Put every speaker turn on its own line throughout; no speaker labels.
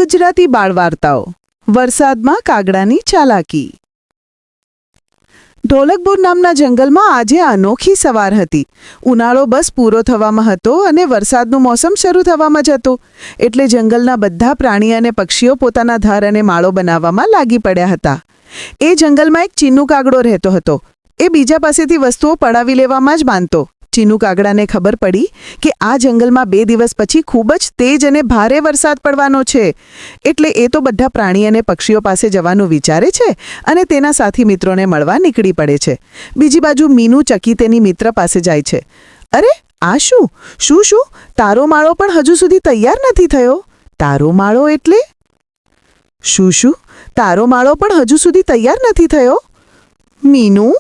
ગુજરાતી બાળ વાર્તાઓ વરસાદમાં કાગડાની ચાલાકી। ઢોલકપુર નામના જંગલમાં આજે અનોખી સવાર હતી। ઉનાળો બસ પૂરો થવામાં હતો અને વરસાદનું મોસમ શરૂ થવામાં જ હતું, એટલે જંગલના બધા પ્રાણી અને પક્ષીઓ પોતાના ઘર અને માળો બનાવવામાં લાગી પડ્યા હતા। એ જંગલમાં એક ચીનુ કાગડો રહેતો હતો। એ બીજા પાસેથી વસ્તુઓ પડાવી લેવામાં જ માનતો। ચીનુ કાગડાને ખબર પડી કે આ જંગલમાં 2 દિવસ પછી ખૂબ જ તેજ અને ભારે વરસાદ પડવાનો છે, એટલે એ તો બધા પ્રાણી અને પક્ષીઓ પાસે જવાનું વિચારે છે અને તેના સાથી મિત્રોને મળવા નીકળી પડે છે। બીજી બાજુ મીનુ ચકી તેની મિત્ર પાસે જાય છે। અરે આ શું શું શું તારો માળો પણ હજુ સુધી તૈયાર નથી થયો? તારો માળો એટલે શું શું તારો માળો પણ હજુ સુધી તૈયાર નથી થયો? મીનુ,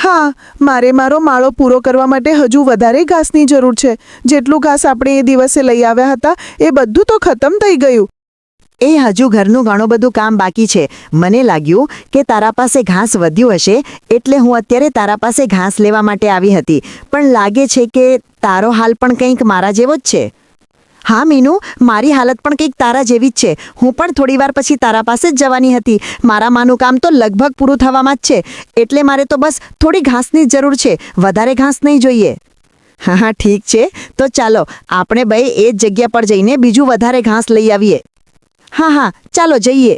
હા, મારે મારો માળો પૂરો કરવા માટે હજુ વધારે ઘાસની જરૂર છે। જેટલું ઘાસ આપણે એ દિવસે લઈ આવ્યા હતા એ બધું તો ખતમ થઈ ગયું।
એ હજુ ઘરનું ઘણું બધું કામ બાકી છે। મને લાગ્યું કે તારા પાસે ઘાસ વધ્યું હશે, એટલે હું અત્યારે તારા પાસે ઘાસ લેવા માટે આવી હતી, પણ લાગે છે કે તારો હાલ પણ કંઈક મારા જેવો જ છે। હા મીનુ, મારી હાલત પણ કંઈક તારા જેવી જ છે। હું પણ થોડી વાર પછી તારા પાસે જ જવાની હતી। મારા માનું કામ તો લગભગ પૂરું થવામાં જ છે, એટલે મારે તો બસ થોડી ઘાસની જ જરૂર છે, વધારે ઘાસ નહીં જોઈએ। હા હા ઠીક છે, તો ચાલો આપણે બે એ જ જગ્યા પર જઈને બીજું વધારે ઘાસ લઈ આવીએ। હા હા ચાલો જઈએ।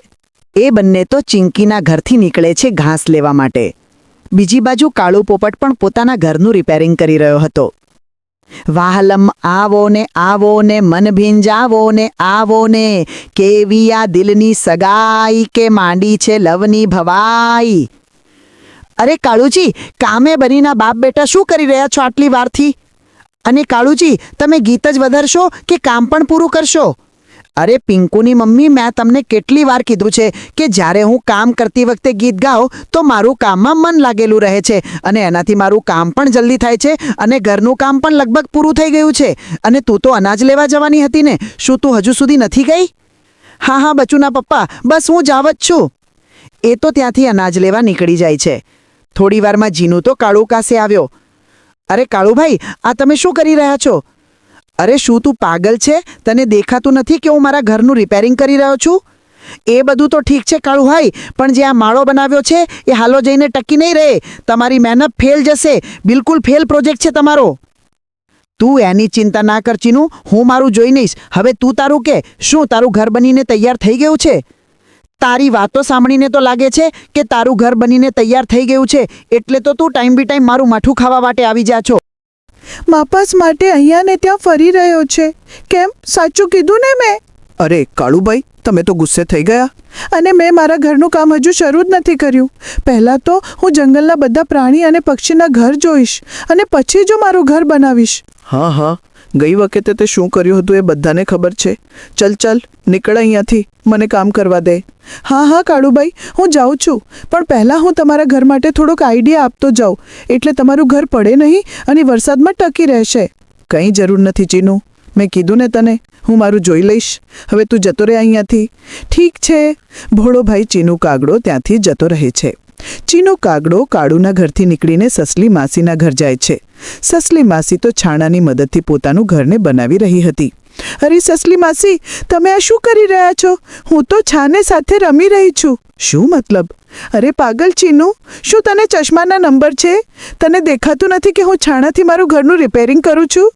એ બંને તો ચિંકીના ઘરથી નીકળે છે ઘાસ લેવા માટે। બીજી બાજુ કાળુ પોપટ પણ પોતાના ઘરનું રિપેરિંગ કરી રહ્યો હતો। વાહલમ આવો ને મન ભીંજાવો ને આવો ને, કેવી આ દિલની સગાઈ કે માંડી છે લવની ભવાઈ। અરે કાળુજી, કામે બનીના બાપ બેટા શું કરી રહ્યા છો આટલી વારથી? અને કાળુજી, તમે ગીત જ વધારશો કે કામ પણ પૂરું કરશો? અરે પિંકુની મમ્મી, મેં તમને કેટલી વાર કીધું છે કે જ્યારે હું કામ કરતી વખતે ગીત ગાઉં તો મારું કામમાં મન લાગેલું રહે છે અને એનાથી મારું કામ પણ જલ્દી થાય છે અને ઘરનું કામ પણ લગભગ પૂરું થઈ ગયું છે। અને તું તો અનાજ લેવા જવાની હતી ને, શું તું હજુ સુધી નથી ગઈ? હા હા બચુના પપ્પા, બસ હું જાવ જ છું। એ તો ત્યાંથી અનાજ લેવા નીકળી જાય છે। થોડી વારમાં જીનુ તો કાળુ પાસે આવ્યો। અરે કાળુભાઈ, આ તમે શું કરી રહ્યા છો? અરે શું તું પાગલ છે? તને દેખાતું નથી કે હું મારા ઘરનું રિપેરિંગ કરી રહ્યો છું? એ બધું તો ઠીક છે કાળુભાઈ, પણ જે આ માળો બનાવ્યો છે એ હાલો જઈને ટકી નહીં રહે। તમારી મહેનત ફેલ જશે, બિલકુલ ફેલ પ્રોજેક્ટ છે તમારો। તું એની ચિંતા ના કર ચીનુ, હું મારું જોઈ લઈશ। હવે તું તારું કે, શું તારું ઘર બનીને તૈયાર થઈ ગયું છે? તારી વાતો સાંભળીને તો લાગે છે કે તારું ઘર બનીને તૈયાર થઈ ગયું છે, એટલે તો તું ટાઈમ બી ટાઈમ મારું માઠું ખાવા માટે આવી જા છો।
માપાસ માટે અહીંયા ને ત્યાં ફરી રહ્યો છે। કેમ, સાચું કીધું ને મેં? અરે કાળુભાઈ, તમે તો ગુસ્સે થઈ ગયા। અને મેં મારા ઘરનું કામ હજુ શરૂ જ નથી કર્યું। પહેલાં તો હું જંગલના બધા પ્રાણી અને પક્ષીના ઘર જોઈશ અને પછી જો મારું ઘર બનાવીશ। હા હા, ગઈ વખતે તે શું કર્યું હતું એ બધાને ખબર છે। ચલ ચલ નીકળ અહીંયાથી, મને કામ કરવા દે। હા હા કાળુભાઈ, હું જાઉં છું, પણ પહેલાં હું તમારા ઘર માટે થોડોક આઈડિયા આપતો જાઉં, એટલે તમારું ઘર પડે નહીં અને વરસાદમાં ટકી રહેશે। કંઈ જરૂર નથી ચીનુ, મેં કીધું ને તને, હું મારું જોઈ લઈશ। હવે તું જતો રહે અહીંયાથી। ઠીક છે। ભોળો ભાઈ ચીનુ કાગડો ત્યાંથી જતો રહે છે। ચીનુ કાગડો કાળુના ઘરથી નીકળીને સસલી માસીના ઘર જાય છે। સસલી માસી તો છાણાની મદદથી પોતાનું ઘરને બનાવી રહી હતી। અરે સસલી માસી, તમે આ શું કરી રહ્યા છો? હું તો છાને સાથે રમી રહી છું। શું મતલબ? અરે પાગલ ચીનુ, શું તને ચશ્માના નંબર છે? તને દેખાતું નથી કે હું છાણાથી મારું ઘરનું રિપેરિંગ કરું છું?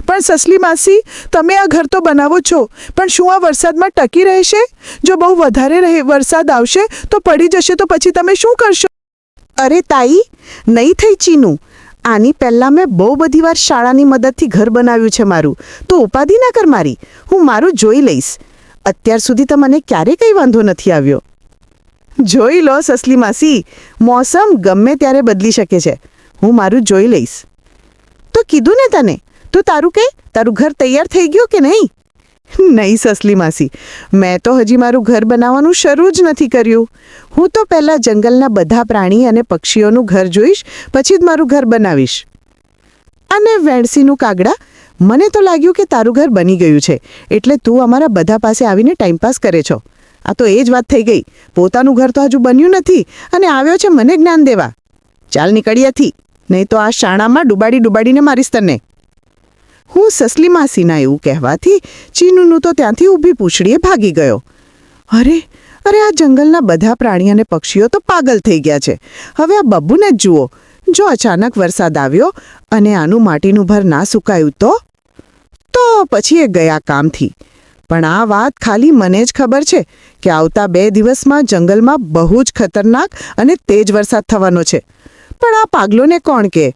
પણ સસલી માસી, તમે આ ઘર તો બનાવો છો, પણ શું આ વરસાદમાં ટકી રહેશે? જો બહુ વધારે વરસાદ આવશે તો પડી જશે તો પછી તમે શું કરશો? અરે તાઈ, નહીં થઈ ચીનુ, આની પહેલાં મેં બહુ બધી વાર શાળાની મદદથી ઘર બનાવ્યું છે મારું, તો ઉપાધિ ના કર મારી, હું મારું જોઈ લઈશ। અત્યાર સુધી તો મને ક્યારેય કંઈ વાંધો નથી આવ્યો। જોઈ લો સસલી માસી, મોસમ ગમે ત્યારે બદલી શકે છે, હું મારું જોઈ લઈશ। તો કીધું ને તને, તું તારું કે, તારું ઘર તૈયાર થઈ ગયું કે નહીં? નહીં સસલી માસી, મેં તો હજી મારું ઘર બનાવવાનું શરૂ જ નથી કર્યું। હું તો પહેલાં જંગલના બધા પ્રાણી અને પક્ષીઓનું ઘર જોઈશ, પછી જ મારું ઘર બનાવીશ। અને વેણસીનું કાગડા, મને તો લાગ્યું કે તારું ઘર બની ગયું છે, એટલે તું અમારા બધા પાસે આવીને ટાઈમપાસ કરે છો। આ તો એ જ વાત થઈ ગઈ, પોતાનું ઘર તો હજુ બન્યું નથી અને આવ્યો છે મને જ્ઞાન દેવા। ચાલ નીકળ્યાથી, નહીં તો આ શાણામાં ડૂબાડીને મારીશ તને। હું સસલી માસીના એવું કહેવાથી ચીનુનું તો ત્યાંથી ઊભી પૂંછડીએ ભાગી ગયો. અરે અરે આ જંગલના બધા પ્રાણી અને પક્ષીઓ તો પાગલ થઈ ગયા છે. હવે આ બબ્બુને જ જુઓ. જો અચાનક વરસાદ આવ્યો અને આનું માટીનું ભર ના સુકાયું તો પછી એ ગયા કામથી. પણ આ વાત ખાલી મને જ ખબર છે કે આવતા 2 દિવસમાં જંગલમાં બહુ જ ખતરનાક અને તેજ વરસાદ થવાનો છે. પણ આ પાગલોને કોણ કહે?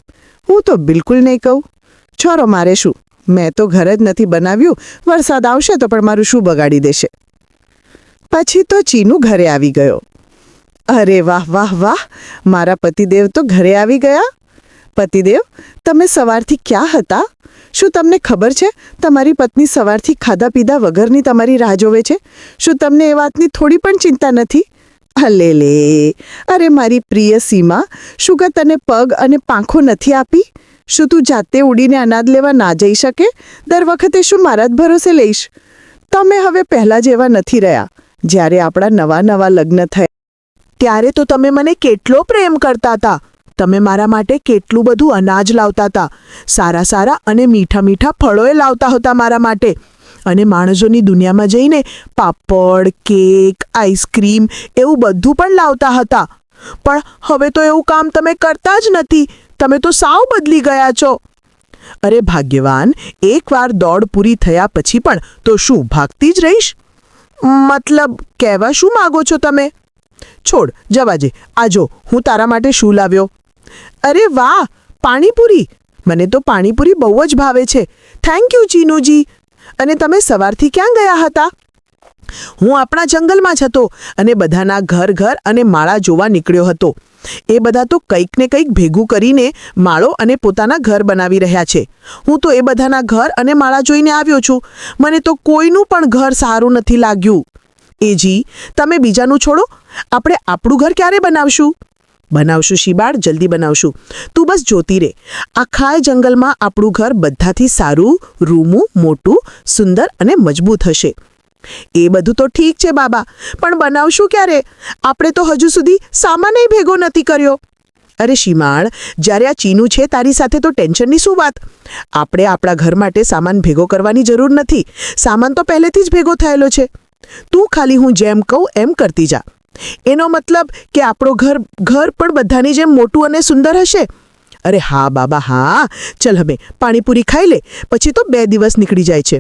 હું તો બિલકુલ નહીં કહું. છોરો મારે શું, મેં તો ઘર જ નથી બનાવ્યું. વરસાદ આવશે તો પણ મારું શું બગાડી દેશે. પછી તો ચીનુ ઘરે આવી ગયો. અરે વાહ વાહ વાહ, મારા પતિદેવ તો ઘરે આવી ગયા. પતિદેવ, તમે સવારથી ક્યાં હતા? શું તમને ખબર છે તમારી પત્ની સવારથી ખાધા પીધા વગરની તમારી રાહ જોવે છે? શું તમને એ વાતની થોડી પણ ચિંતા નથી? અલે, અરે મારી પ્રિય સીમા, શું કે તને પગ અને પાંખો નથી આપી? શું તું જાતે ઉડીને અનાજ લેવા ના જઈ શકે? દર વખતે શું મારા જ ભરોસે લઈશ? તમે હવે પહેલાં જેવા નથી રહ્યા. જ્યારે આપણા નવા લગ્ન થયા ત્યારે તો તમે મને કેટલો પ્રેમ કરતા હતા. તમે મારા માટે કેટલું બધું અનાજ લાવતા હતા. સારા અને મીઠા ફળોએ લાવતા હતા મારા માટે. અને માણસોની દુનિયામાં જઈને પાપડ, કેક, આઈસ્ક્રીમ એવું બધું પણ લાવતા હતા. પણ હવે તો એવું કામ તમે કરતા જ નથી. તમે તો સાવ બદલી ગયા છો. અરે ભાગ્યવાન, એકવાર દોડ પૂરી થયા પછી પણ તો શું ભાગતી જ રહીશ? મતલબ કહેવા શું માગો છો તમે? છોડ, જવા દે. આ જો હું તારા માટે શું લાવ્યો. અરે વાહ, પાણીપુરી! મને તો પાણીપુરી બહુ જ ભાવે છે. Thank you Chinuji. અને તમે સવારથી ક્યાં ગયા હતા? હું આપણા જંગલમાં જ હતો અને બધાના ઘર અને માળા જોવા નીકળ્યો હતો. એ બધા તો કંઈક ને કંઈક ભેગું કરીને માળો અને પોતાના ઘર બનાવી રહ્યા છે. હું તો એ બધાના ઘર અને માળા જોઈને આવ્યો છું. મને તો કોઈનું પણ ઘર સારું નથી લાગ્યું. એજી, તમે બીજાનું છોડો, આપણે આપણું ઘર ક્યારે બનાવશું? બનાવશું શિબાળ, જલ્દી બનાવશું. તું બસ જોતી રહે. આખા જંગલમાં આપણું ઘર બધાથી સારું, રૂમું, મોટું, સુંદર અને મજબૂત હશે. એ બધું તો ઠીક છે બાબા, પણ બનાવશું ક્યારે? આપણે તો હજુ સુધી સામાન ભેગો નથી કર્યો. અરે શિમાળ, જ્યારે આ ચીનુ છે તારી સાથે તો ટેન્શનની શું વાત? આપણે આપણા ઘર માટે સામાન ભેગો કરવાની જરૂર નથી. સામાન તો પહેલેથી જ ભેગો થયેલો છે. તું ખાલી હું જેમ કહું એમ કરતી જા. એનો મતલબ કે આપણો ઘર પણ બધાની જેમ મોટું અને સુંદર હશે. અરે હા બાબા હા. ચલ હવે પાણીપુરી ખાઈ લે, પછી તો 2 દિવસ નીકળી જાય છે.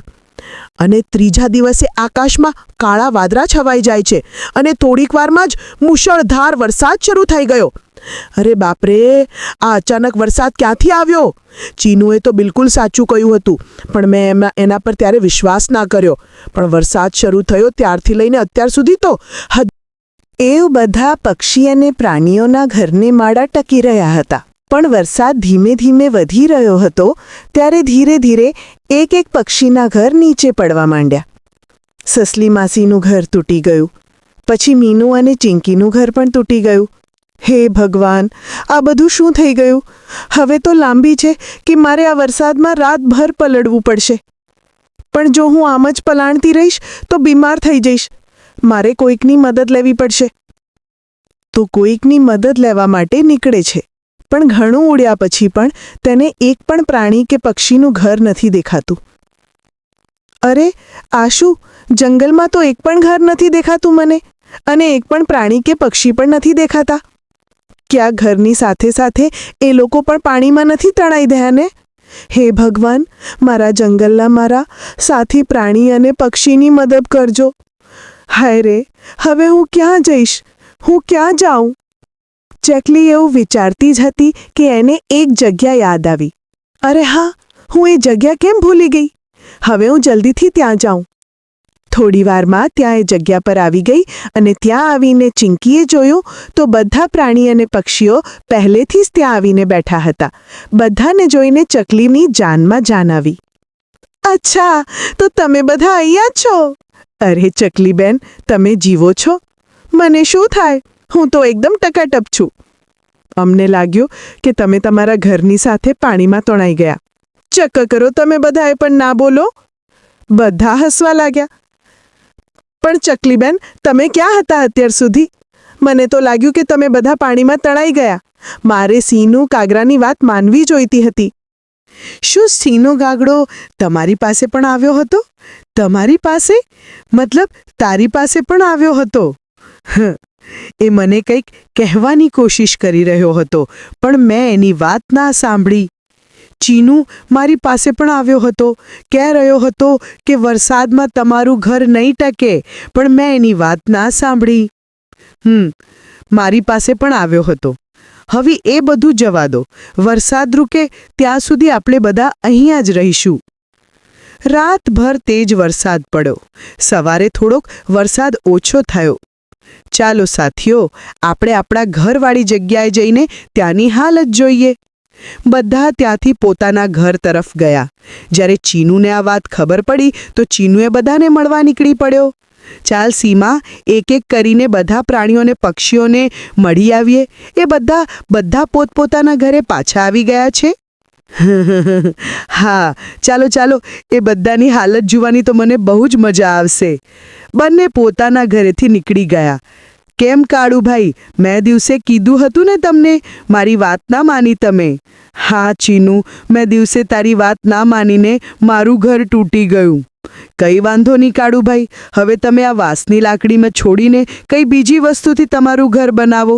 અને 3જા દિવસે આકાશમાં કાળા વાદળા છવાઈ જાય છે અને થોડીક વારમાં જ મુશળધાર વરસાદ શરૂ થઈ ગયો. અરે બાપરે, આ અચાનક વરસાદ ક્યાંથી આવ્યો? ચીનુએ તો બિલકુલ સાચું કહ્યું હતું, પણ મેં એના પર ત્યારે વિશ્વાસ ના કર્યો. પણ વરસાદ શરૂ થયો ત્યારથી લઈને અત્યાર સુધી તો એ બધા પક્ષી અને પ્રાણીઓના ઘરને માળા ટકી રહ્યા હતા. પણ વરસાદ ધીમે ધીમે વધી રહ્યો હતો ત્યારે ધીરે ધીરે એક પક્ષીના ઘર નીચે પડવા માંડ્યા. સસલી માસીનું ઘર તૂટી ગયું. પછી મીનુ અને ચિંકીનું ઘર પણ તૂટી ગયું. હે ભગવાન, આ બધું શું થઈ ગયું? હવે તો લાંબી છે કે મારે આ વરસાદમાં રાતભર પલળવું પડશે. પણ જો હું આમ જ પલાણતી રહીશ તો બીમાર થઈ જઈશ. મારે કોઈકની મદદ લેવી પડશે. તો કોઈકની મદદ લેવા માટે નીકળે છે. પણ ઘણું ઉડ્યા પછી પણ તેને એક પણ પ્રાણી કે પક્ષીનું ઘર નથી દેખાતું. અરે આ શું? જંગલમાં તો એક પણ ઘર નથી દેખાતું મને, અને એક પણ પ્રાણી કે પક્ષી પણ નથી દેખાતા. ક્યાં ઘરની સાથે સાથે એ લોકો પણ પાણીમાં નથી તણાઈ ગયા ને? હે ભગવાન, મારા જંગલના મારા સાથી પ્રાણી અને પક્ષીની મદદ કરજો. હાય રે, હવે હું ક્યાં જઈશ? હું ક્યાં જાઉં? ચકલી એવું વિચારતી જ હતી કે એને એક જગ્યા યાદ આવી. અરે હા, હું એ જગ્યા કેમ ભૂલી ગઈ? હવે હું જલ્દીથી ત્યાં જાઉં. થોડી વારમાં ત્યાં એ જગ્યા પર આવી ગઈ અને ત્યાં આવીને ચિંકીએ જોયું તો બધા પ્રાણી અને પક્ષીઓ પહેલેથી જ ત્યાં આવીને બેઠા હતા. બધાને જોઈને ચકલીની જાનમાં જાન આવી. અચ્છા, તો તમે બધા અહીંયા જ છો? અરે ચકલીબેન, તમે જીવો છો? મને શું થાય? હું તો એકદમ ટકાટપ છું. અમને લાગ્યું કે તમે તમારા ઘરની સાથે પાણીમાં તણાઈ ગયા. ચક્ક કરો તમે બધાએ, પણ ના બોલો. બધા હસવા લાગ્યા. પણ ચકલીબેન, તમે ક્યાં હતા અત્યાર સુધી? મને તો લાગ્યું કે તમે બધા પાણીમાં તણાઈ ગયા. મારે સિંહનું કાગરાની વાત માનવી જોઈતી હતી. શું સિંહનો ગાગડો તમારી પાસે પણ આવ્યો હતો? તમારી પાસે? મતલબ તારી પાસે પણ આવ્યો હતો? એ મને કંઈક કહેવાની કોશિશ કરી રહ્યો હતો, પણ મેં એની વાત ના સાંભળી. ચીનુ મારી પાસે પણ આવ્યો હતો, કહી રહ્યો હતો કે વરસાદમાં તમારું ઘર નહીં ટકે, પણ મેં એની વાત ના સાંભળી. મારી પાસે પણ આવ્યો હતો. હવે એ બધું જવા દો. વરસાદ રૂકે ત્યાં સુધી આપણે બધા અહીંયા જ રહીશું. રાતભર તેજ વરસાદ પડ્યો. સવારે થોડોક વરસાદ ઓછો થયો. ચાલો સાથીઓ, આપણે આપણા ઘરવાળી જગ્યાએ જઈને ત્યાંની હાલત જોઈએ. બધા ત્યાંથી પોતાના ઘર તરફ ગયા. જ્યારે ચીનુને આ વાત ખબર પડી તો ચીનુએ બધાને મળવા નીકળી પડ્યો. ચાલ સીમા, એક એક કરીને બધા પ્રાણીઓને પક્ષીઓને મળી આવીએ. એ બધા પોતપોતાના ઘરે પાછા આવી ગયા છે. હા, ચાલો ચાલો, એ બધાની હાલત જોવાની તો મને બહુ જ મજા આવશે. બંને પોતાના ઘરેથી નીકળી ગયા. કેમ કાળુભાઈ, મેં દિવસે કીધું હતું ને તમને, મારી વાત ના માની તમે? હા ચીનુ, મેં દિવસે તારી વાત ના માનીને મારું ઘર તૂટી ગયું. કંઈ વાંધો નહીં કાળુભાઈ, હવે તમે આ વાંસની લાકડીમાં છોડીને કંઈ બીજી વસ્તુથી તમારું ઘર બનાવો.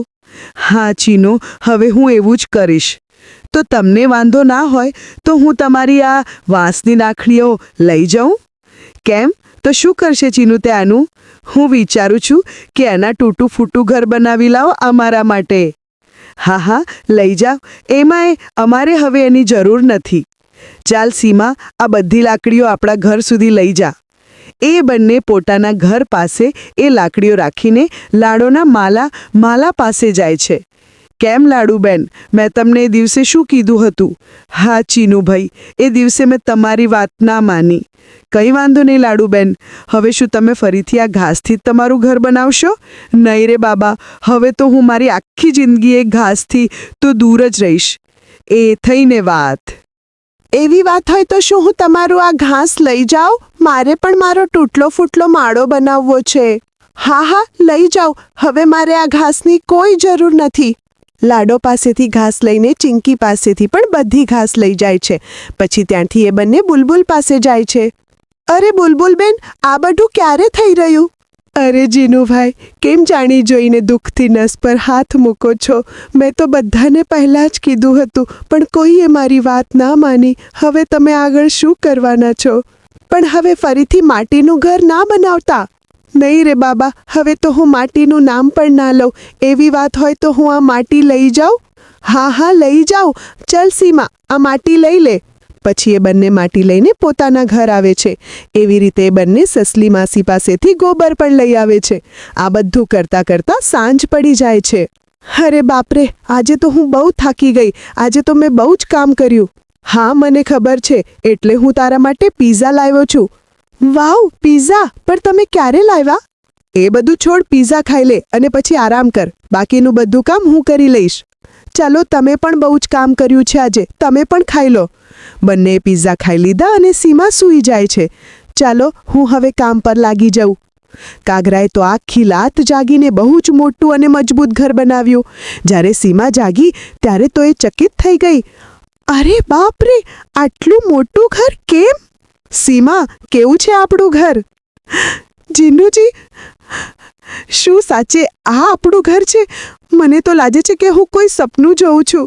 હા ચીનુ, હવે હું એવું જ કરીશ. તો તમને વાંધો ના હોય તો હું તમારી આ વાંસની લાકડીઓ લઈ જાઉં? કેમ? તો શું કરશે ચીનુ તે આનું? હું વિચારું છું કે એના તૂટું ફૂટું ઘર બનાવી લાવો અમારા માટે. હા હા, લઈ જાઓ. એમાંય અમારે હવે એની જરૂર નથી. ચાલ સીમા, આ બધી લાકડીઓ આપણા ઘર સુધી લઈ જા. એ બંને પોતાના ઘર પાસે એ લાકડીઓ રાખીને લાડોના માલા પાસે જાય છે. કેમ લાડુબેન, મેં તમને એ દિવસે શું કીધું હતું? હા ચીનુભાઈ, એ દિવસે મેં તમારી વાત ના માની. કંઈ વાંધો નહીં લાડુબેન, હવે શું તમે ફરીથી આ ઘાસથી જ તમારું ઘર બનાવશો? નહીં રે બાબા, હવે તો હું મારી આખી જિંદગી એ ઘાસથી તો દૂર જ રહીશ. એ થઈને વાત. એવી વાત હોય તો શું હું તમારું આ ઘાસ લઈ જાઉં? મારે પણ મારો તૂટલો ફૂટલો માળો બનાવવો છે. હા હા, લઈ જાઓ. હવે મારે આ ઘાસની કોઈ જરૂર નથી. લાડો પાસેથી ઘાસ લઈને ચિંકી પાસેથી પણ બધી ઘાસ લઈ જાય છે. પછી ત્યાંથી એ બંને બુલબુલ પાસે જાય છે. અરે બુલબુલબેન, આ બધું ક્યારે થઈ રહ્યું? અરે જીનુભાઈ, કેમ જાણી જોઈને દુઃખથી નસ પર હાથ મૂકો છો? મેં તો બધાને પહેલાં જ કીધું હતું, પણ કોઈએ મારી વાત ના માની. હવે તમે આગળ શું કરવાના છો? પણ હવે ફરીથી માટીનું ઘર ના બનાવતા. નહીં રે બાબા, હવે તો હું માટીનું નામ પણ ના લઉં. એવી વાત હોય તો હું આ માટી લઈ જાઉં? હા હા, લઈ જાઉં. ચલ સીમા, આ માટી લઈ લે. પછી એ બંને માટી લઈને પોતાના ઘર આવે છે. એવી રીતે એ બંને સસલી માસી પાસેથી ગોબર પણ લઈ આવે છે. આ બધું કરતાં કરતાં સાંજ પડી જાય છે. અરે બાપરે, આજે તો હું બહુ થાકી ગઈ. આજે તો મેં બહુ જ કામ કર્યું. હા મને ખબર છે, એટલે હું તારા માટે પિઝા લાવ્યો છું. વાવ, પિઝા! પણ તમે ક્યારે લાવ્યા? એ બધું છોડ, પિઝા ખાઈ લે અને પછી આરામ કર. બાકીનું બધું કામ હું કરી લઈશ. ચાલો, તમે પણ બહુ જ કામ કર્યું છે આજે. તમે પણ ખાઈ લો. બંને પિઝા ખાઈ લીધા અને સીમા સૂઈ જાય છે. ચાલો, હું હવે કામ પર લાગી જાઉં. કાગરાએ તો આખી રાત જાગીને બહુ જ મોટું અને મજબૂત ઘર બનાવ્યું. જ્યારે સીમા જાગી ત્યારે તો એ ચકિત થઈ ગઈ. અરે બાપરે, આટલું મોટું ઘર કેમ? સીમા, કેવું છે આપણું ઘર? જીનુજી, શું સાચે આ આપણું ઘર છે? મને તો લાગે છે કે હું કોઈ સપનું જોઉં છું.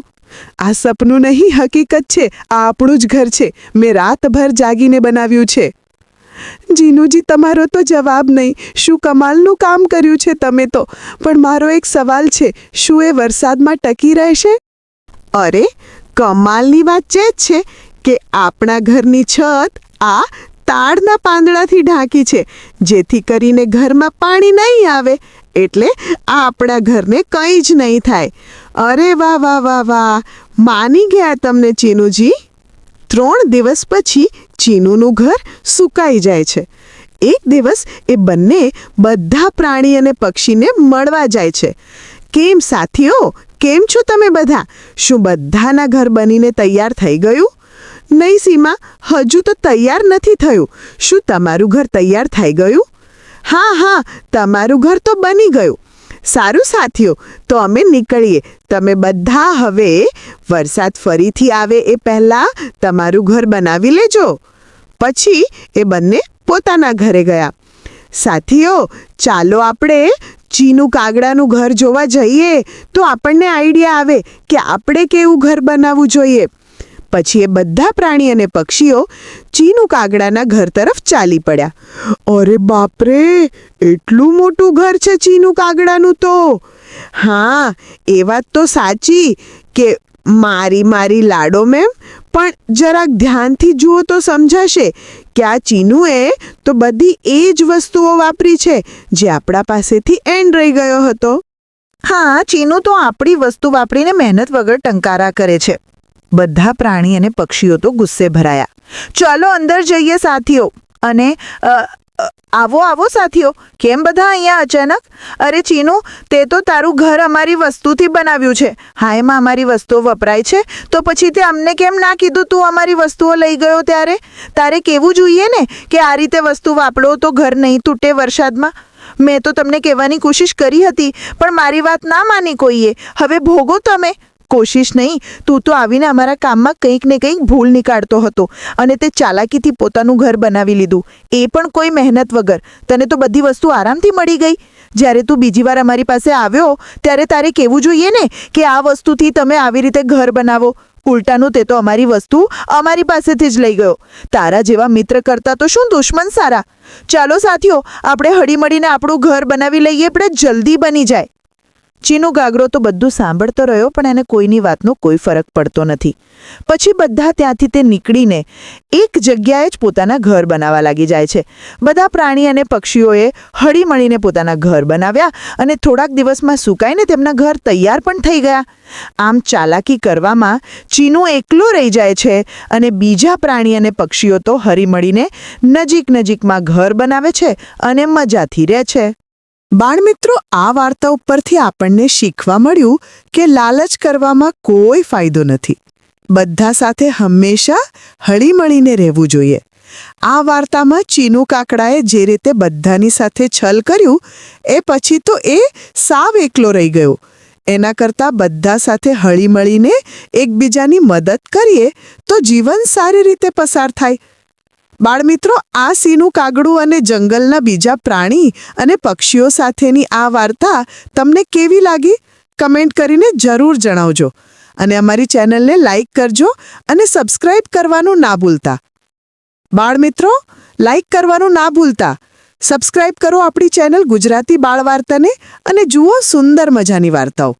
આ સપનું નહીં, હકીકત છે. આ આપણું જ ઘર છે. મેં રાતભર જાગીને બનાવ્યું છે. જીનુજી, તમારો તો જવાબ નહીં. શું કમાલનું કામ કર્યું છે તમે તો. પણ મારો એક સવાલ છે, શું એ વરસાદમાં ટકી રહેશે? અરે, કમાલની વાત છે જ છે કે આપણા ઘરની છત આ તાડના પાંદડાથી ઢાંકી છે, જેથી કરીને ઘરમાં પાણી નહીં આવે. એટલે આ આપણા ઘરને કંઈ જ નહીં થાય. અરે વાહ વાહ વાહ વાહ, માની ગયા તમને ચીનુજી. 3 દિવસ પછી ચીનુનું ઘર સુકાઈ જાય છે. એક દિવસ એ બંને બધા પ્રાણી અને પક્ષીને મળવા જાય છે. કેમ સાથીઓ, કેમ છો તમે બધા? શું બધાના ઘર બનીને તૈયાર થઈ ગયું? નહીં સીમા, હજુ તો તૈયાર નથી થયું. શું તમારું ઘર તૈયાર થઈ ગયું? હા હા, તમારું ઘર તો બની ગયું. સારું સાથીઓ, તો અમે નીકળીએ. તમે બધા હવે વરસાદ ફરીથી આવે એ પહેલા તમારું ઘર બનાવી લેજો. પછી એ બંને પોતાના ઘરે ગયા. સાથીઓ, ચાલો આપણે ચીનુ કાગડાનું ઘર જોવા જઈએ તો આપણને આઈડિયા આવે કે આપણે કેવું ઘર બનાવવું જોઈએ. પછી એ બધા પ્રાણી અને પક્ષીઓ ચીનુ કાગડાના ઘર તરફ ચાલી પડ્યા. અરે બાપરે, એટલું મોટું ઘર છે ચીનુ કાગડાનું તો. હા, એ વાત તો સાચી કે મારી લાડો મેમ, પણ જરાક ધ્યાનથી જુઓ તો સમજાશે કે આ ચીનુએ તો બધી એ જ વસ્તુઓ વાપરી છે જે આપણા પાસેથી એન્ડ રહી ગયો હતો.
હા, ચીનુ તો આપણી વસ્તુ વાપરીને મહેનત વગર ટંકારા કરે છે. બધા પ્રાણી અને પક્ષીઓ તો ગુસ્સે ભરાયા. ચાલો અંદર જઈએ સાથીઓ. અને આવો સાથીઓ, કેમ બધા અહીંયા અચાનક? અરે ચીનુ, તે તો તારું ઘર અમારી વસ્તુથી બનાવ્યું છે. હા, એમાં અમારી વસ્તુઓ વપરાય છે, તો પછી તે અમને કેમ ના કીધું તું અમારી વસ્તુઓ લઈ ગયો ત્યારે? તારે કેવું જોઈએ ને કે આ રીતે વસ્તુ વાપરો તો ઘર નહીં તૂટે વરસાદમાં. મેં તો તમને કહેવાની કોશિશ કરી હતી, પણ મારી વાત ના માની કોઈએ. હવે ભોગો તમે. કોશિશ નહીં, તું તો આવીને અમારા કામમાં કંઈક ને કંઈક ભૂલ નીકાળતો હતો અને તે ચાલાકીથી પોતાનું ઘર બનાવી લીધું, એ પણ કોઈ મહેનત વગર. તને તો બધી વસ્તુ આરામથી મળી ગઈ. જ્યારે તું બીજી વાર અમારી પાસે આવ્યો ત્યારે તારે કહેવું જોઈએ ને કે આ વસ્તુથી તમે આવી રીતે ઘર બનાવો. ઉલટાનું તે તો અમારી વસ્તુ અમારી પાસેથી જ લઈ ગયો. તારા જેવા મિત્ર કરતા તો શું દુશ્મન સારા. ચાલો સાથીઓ, આપણે હળીમળીને આપણું ઘર બનાવી લઈએ, આપણે જલ્દી બની જાય. ચીનુ કાગડો તો બધું સાંભળતો રહ્યો, પણ એને કોઈની વાતનો કોઈ ફરક પડતો નથી. પછી બધા ત્યાંથી તે નીકળીને એક જગ્યાએ જ પોતાના ઘર બનાવવા લાગી જાય છે. બધા પ્રાણી અને પક્ષીઓએ હળીમળીને પોતાના ઘર બનાવ્યા અને થોડાક દિવસમાં સુકાઈને તેમના ઘર તૈયાર પણ થઈ ગયા. આમ ચાલાકી કરવામાં ચીનુ એકલો રહી જાય છે અને બીજા પ્રાણી અને પક્ષીઓ તો હળીમળીને નજીકમાં ઘર બનાવે છે અને મજાથી રહે છે.
બાળમિત્રો, આ વાર્તા ઉપરથી આપણને શીખવા મળ્યું કે લાલચ કરવામાં કોઈ ફાયદો નથી. બધા સાથે હંમેશા હળીમળીને રહેવું જોઈએ. આ વાર્તામાં ચીનુ કાકડાએ જે રીતે બધાની સાથે છલ કર્યું, એ પછી તો એ સાવ એકલો રહી ગયો. એના કરતાં બધા સાથે હળીમળીને એકબીજાની મદદ કરીએ તો જીવન સારી રીતે પસાર થાય. બાળમિત્રો, આ સીનું કાગડું અને જંગલના બીજા પ્રાણી અને પક્ષીઓ સાથેની આ વાર્તા તમને કેવી લાગી? કમેન્ટ કરીને જરૂર જણાવજો. અને અમારી ચેનલને લાઈક કરજો અને સબસ્ક્રાઇબ કરવાનું ના ભૂલતા. બાળમિત્રો, લાઈક કરવાનું ના ભૂલતા. સબસ્ક્રાઇબ કરો આપણી ચેનલ ગુજરાતી બાળ વાર્તાને અને જુઓ સુંદર મજાની વાર્તાઓ.